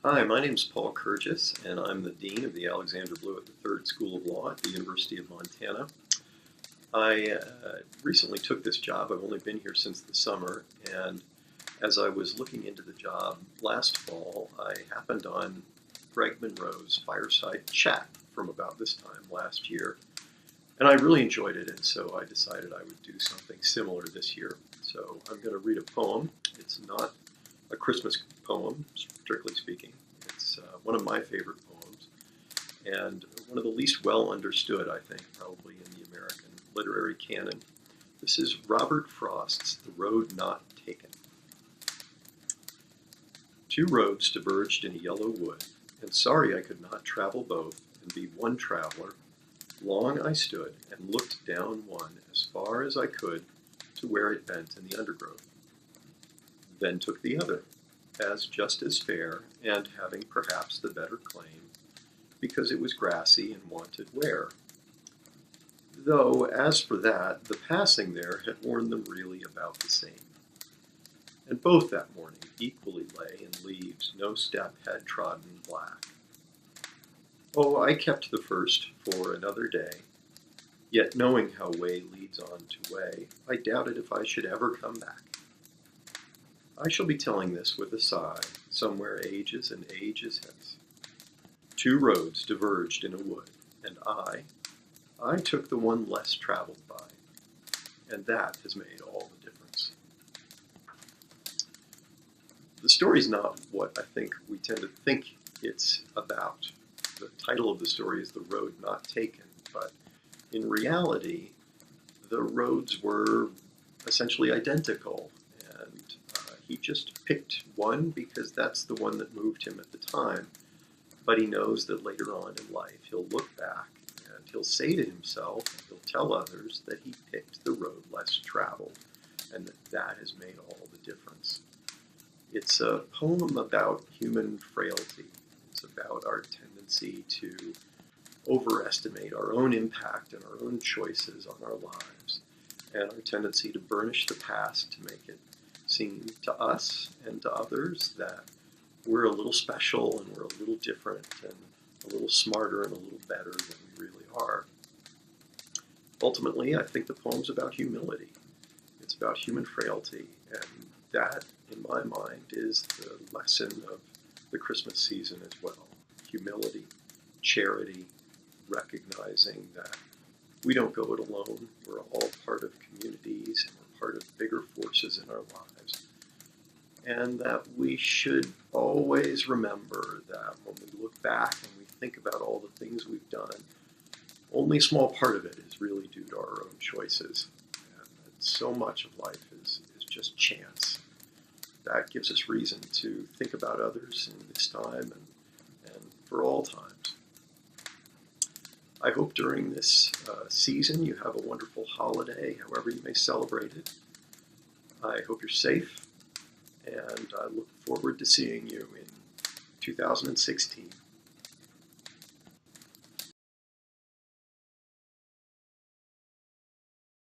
Hi, my name is Paul Kirgis, and I'm the Dean of the Alexander Blewett III School of Law at the University of Montana. I recently took this job. I've only been here since the summer, and as I was looking into the job last fall, I happened on Greg Monroe's Fireside chat from about this time last year, and I really enjoyed it, and so I decided I would do something similar this year. So I'm going to read a poem. It's not a Christmas poem, strictly speaking. It's one of my favorite poems, and one of the least well understood, I think, probably in the American literary canon. This is Robert Frost's The Road Not Taken. Two roads diverged in a yellow wood, and sorry I could not travel both and be one traveler. Long I stood and looked down one as far as I could to where it bent in the undergrowth. Then took the other, as just as fair, and having perhaps the better claim, because it was grassy and wanted wear. Though, as for that, the passing there had worn them really about the same. And both that morning equally lay in leaves no step had trodden black. Oh, I kept the first for another day, yet knowing how way leads on to way, I doubted if I should ever come back. I shall be telling this with a sigh, somewhere ages and ages hence. Two roads diverged in a wood, and I took the one less traveled by, and that has made all the difference. The story's not what I think we tend to think it's about. The title of the story is The Road Not Taken, but in reality, the roads were essentially identical, and he just picked one because that's the one that moved him at the time. But he knows that later on in life he'll look back and he'll say to himself, he'll tell others that he picked the road less traveled, and that has made all the difference. It's a poem about human frailty. It's about our tendency to overestimate our own impact and our own choices on our lives, and our tendency to burnish the past to make it seem to us and to others that we're a little special and we're a little different and a little smarter and a little better than we really are. Ultimately, I think the poem's about humility. It's about human frailty, and that, in my mind, is the lesson of the Christmas season as well. Humility, charity, recognizing that we don't go it alone. We're all part of communities and we're part of bigger forces in our lives. And that we should always remember that when we look back and we think about all the things we've done, only a small part of it is really due to our own choices. And that so much of life is just chance. That gives us reason to think about others in this time and for all times. I hope during this season you have a wonderful holiday, however you may celebrate it. I hope you're safe, and I look forward to seeing you in 2016.